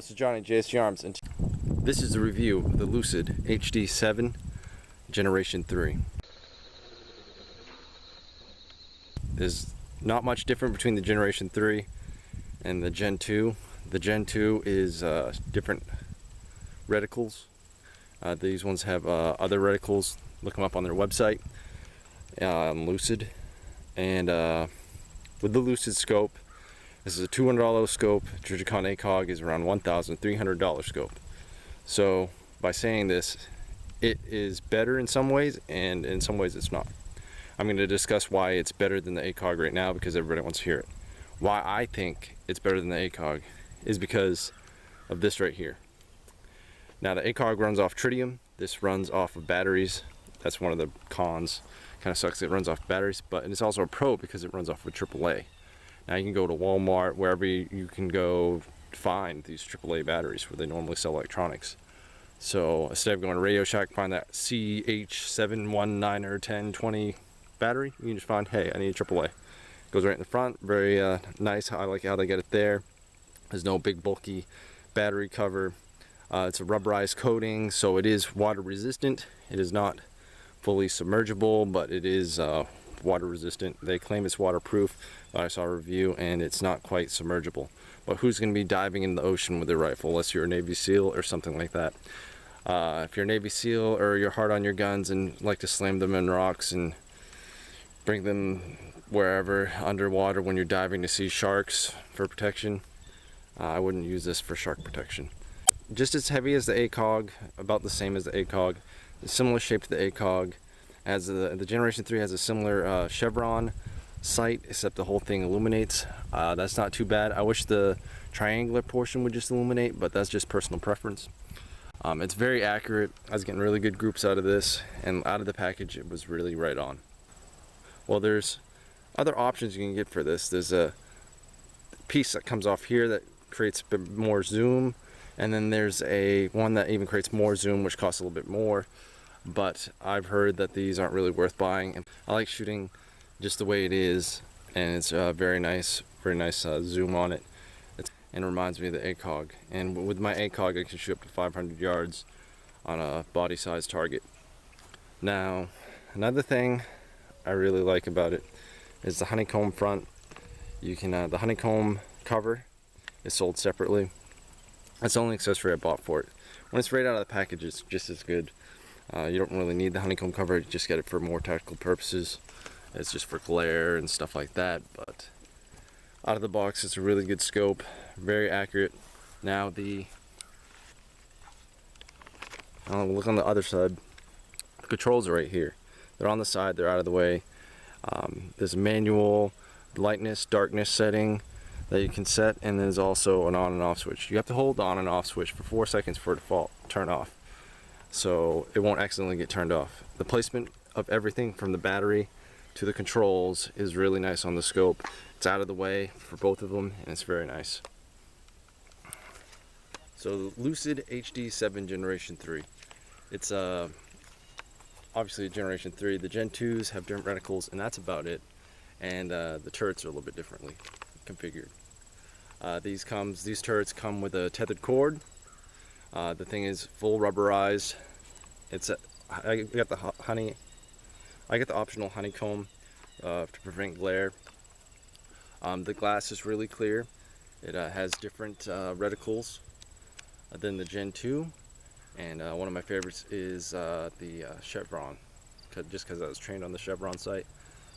this is Johnny, JSG Arms, and this is a review of the Lucid HD7 Generation III. There's not much different between the Generation 3 and the Gen 2. The Gen 2 is different reticles. These ones have other reticles. Look them up on their website, Lucid. And with the Lucid scope, this is a $200 scope. Trijicon ACOG is around $1,300 scope. So by saying this, it is better in some ways, and in some ways it's not. I'm going to discuss why it's better than the ACOG right now, because everybody wants to hear it. Why I think it's better than the ACOG is because of this right here. Now the ACOG runs off tritium. This runs off of batteries. That's one of the cons. Kind of sucks it runs off batteries, but it's also a pro because it runs off of AAA. Now you can go to Walmart, wherever you can go find these AAA batteries where they normally sell electronics. So instead of going to Radio Shack, find that CH719 or 1020 battery, you can just find, hey, I need a AAA. Goes right in the front, very nice. I like how they get it there. There's no big bulky battery cover. It's a rubberized coating, so it is water resistant. It is not fully submergible, but it is water resistant. They claim it's waterproof, but I saw a review and it's not quite submergible. But who's going to be diving in the ocean with a rifle unless you're a Navy SEAL or something like that? If you're a Navy SEAL or you're hard on your guns and like to slam them in rocks and bring them wherever underwater when you're diving to see sharks for protection, I wouldn't use this for shark protection. Just as heavy as the ACOG, about the same as the ACOG. Similar shape to the ACOG. As the Generation 3 has a similar chevron sight, except the whole thing illuminates. That's not too bad. I wish the triangular portion would just illuminate, but that's just personal preference. It's very accurate. I was getting really good groups out of this, and out of the package it was really right on. Well, there's other options you can get for this. There's a piece that comes off here that creates a bit more zoom, and then there's one that even creates more zoom, which costs a little bit more. But I've heard that these aren't really worth buying. And I like shooting just the way it is, and it's very nice zoom on it. And it reminds me of the ACOG. And with my ACOG, I can shoot up to 500 yards on a body-sized target. Now, another thing I really like about it is the honeycomb front. You can the honeycomb cover is sold separately. That's the only accessory I bought for it. When it's right out of the package, it's just as good. You don't really need the honeycomb cover, you just get it for more tactical purposes. It's just for glare and stuff like that, but out of the box it's a really good scope, very accurate. Now look on the other side. The controls are right here. They're on the side, they're out of the way. There's a manual lightness, darkness setting that you can set, and there's also an on and off switch. You have to hold the on and off switch for 4 seconds for it to turn off, so it won't accidentally get turned off. The placement of everything from the battery to the controls is really nice on the scope. It's out of the way for both of them, and it's very nice. So the Lucid HD7 Generation 3. It's obviously a Generation 3. The Gen 2s have different reticles, and that's about it. And the turrets are a little bit differently configured. These turrets come with a tethered cord. The thing is full rubberized. I got the optional honeycomb to prevent glare. The glass is really clear. It has different reticles than the Gen 2, and one of my favorites is the chevron, just because I was trained on the chevron site.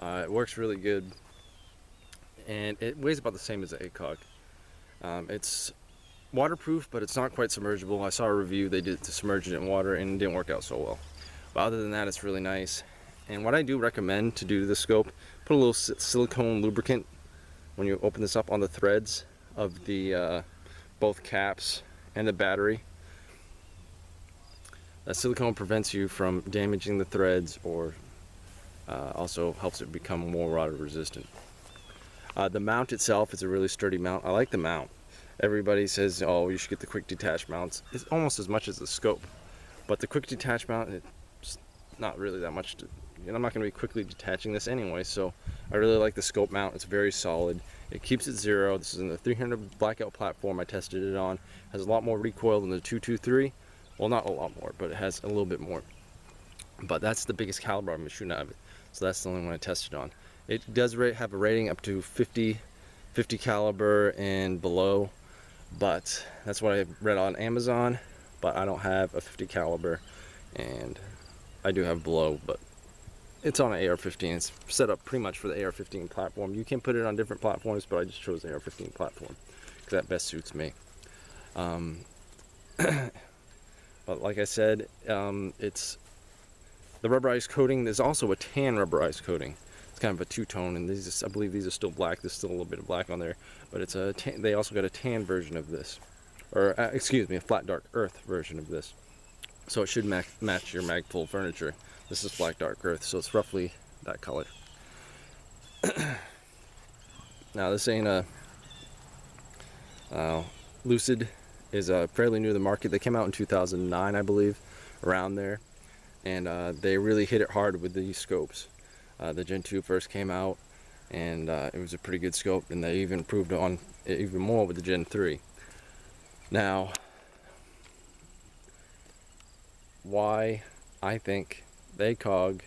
It works really good, and it weighs about the same as the ACOG. It's waterproof, but it's not quite submergible. I saw a review they did to submerge it in water, and it didn't work out so well. But other than that, it's really nice. And what I do recommend to do to the scope, put a little silicone lubricant when you open this up on the threads of the both caps and the battery. That silicone prevents you from damaging the threads, or also helps it become more water resistant. The mount itself is a really sturdy mount. I like the mount. Everybody says, oh, you should get the quick detach mounts. It's almost as much as the scope, but the quick detach mount, it's not really that much I'm not going to be quickly detaching this anyway, so I really like the scope mount. It's very solid. It keeps it zero. This is in the 300 Blackout platform I tested it on. It has a lot more recoil than the 223. Well, not a lot more, but it has a little bit more. But that's the biggest caliber I'm shooting out of it. So that's the only one I tested on. It does have a rating up to 50 caliber and below, but that's what I read on Amazon. But I don't have a 50 caliber, and I do have below, but it's on an AR15. It's set up pretty much for the AR15 platform. You can put it on different platforms, but I just chose the AR15 platform because that best suits me. But like I said, it's the rubberized coating. There's also a tan rubberized coating. It's kind of a two-tone, and these, I believe these are still black. There's still a little bit of black on there, but it's a tan. They also got a tan version of this, or excuse me, a flat dark earth version of this. So it should match your Magpul furniture. This is black dark earth, so it's roughly that color. Now this ain't a Lucid is fairly new to the market. They came out in 2009, I believe, around there, and they really hit it hard with these scopes. The Gen 2 first came out, and it was a pretty good scope, and they even improved on it even more with the Gen 3. Now, why I think the ACOG,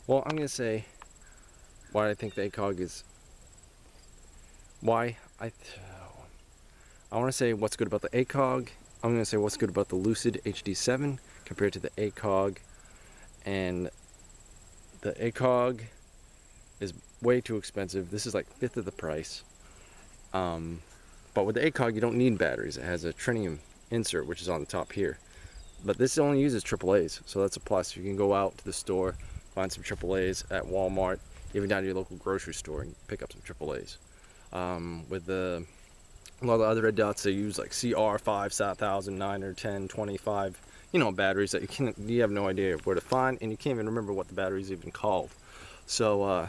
well, I'm going to say why I think the ACOG is, why I want to say what's good about the ACOG. I'm going to say what's good about the Lucid HD7 compared to the ACOG. And the ACOG is way too expensive. This is like 1/5 of the price. But with the ACOG, you don't need batteries. It has a tritium insert, which is on the top here. But this only uses AAAs, so that's a plus. You can go out to the store, find some AAAs at Walmart, even down to your local grocery store, and pick up some AAAs. With a lot of the other red dots, they use like CR5, 1000, 9 or 10, 25, batteries that you have no idea where to find, and you can't even remember what the battery is even called. So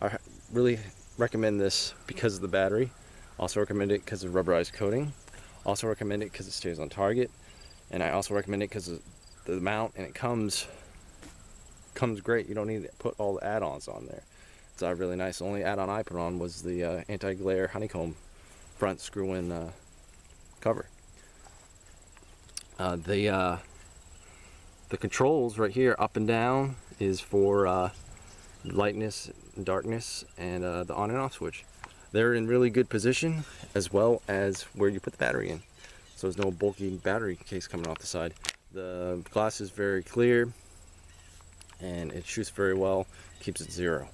I really recommend this because of the battery. Also recommend it because of rubberized coating. Also recommend it because it stays on target. And I also recommend it because of the mount, and it comes great. You don't need to put all the add-ons on there. It's really nice. The only add-on I put on was the anti-glare honeycomb front screw-in cover. The controls right here, up and down, is for lightness and darkness, and the on and off switch. They're in really good position, as well as where you put the battery in. So there's no bulky battery case coming off the side. The glass is very clear, and it shoots very well, keeps it zero.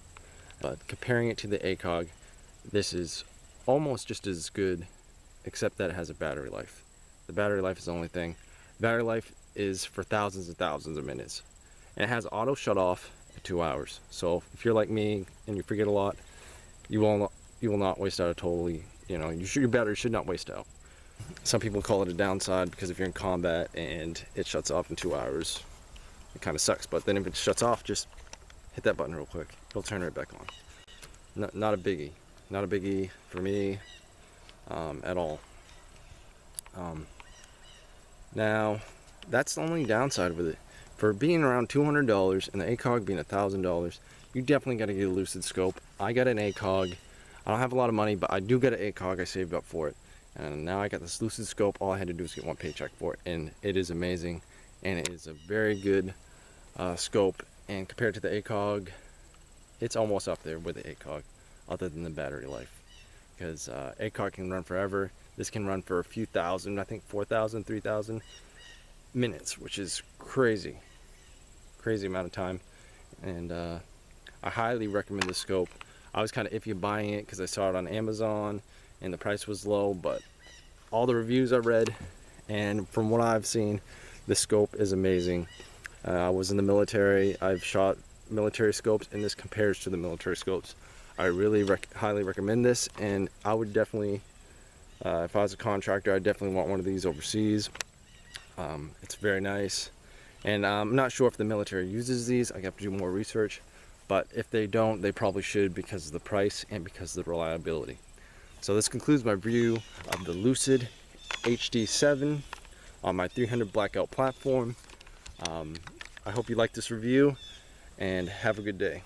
But comparing it to the ACOG, this is almost just as good, except that it has a battery life. The battery life is the only thing. Battery life is for thousands and thousands of minutes. And it has auto shut off at 2 hours. So if you're like me and you forget a lot, you will not waste out totally, your battery should not waste out. Some people call it a downside because if you're in combat and it shuts off in 2 hours, it kind of sucks. But then if it shuts off, just hit that button real quick. It'll turn right back on. Not a biggie. Not a biggie for me at all. Now, that's the only downside with it. For being around $200 and the ACOG being $1,000, you definitely got to get a Lucid scope. I got an ACOG. I don't have a lot of money, but I do get an ACOG. I saved up for it. And now I got this Lucid scope. All I had to do was get one paycheck for it, and it is amazing, and it is a very good scope. And compared to the ACOG, it's almost up there with the ACOG, other than the battery life, because ACOG can run forever. This can run for a few thousand, I think 4,000, 3,000 minutes, which is crazy amount of time. And I highly recommend the scope. I was kind of iffy buying it because I saw it on Amazon and the price was low, but all the reviews I read, and from what I've seen, the scope is amazing. I was in the military. I've shot military scopes, and this compares to the military scopes. I really highly recommend this, and I would definitely, if I was a contractor, I'd definitely want one of these overseas. It's very nice, and I'm not sure if the military uses these. I have to do more research, but if they don't, they probably should, because of the price and because of the reliability. So this concludes my review of the Lucid HD7 on my 300 Blackout platform. I hope you like this review, and have a good day.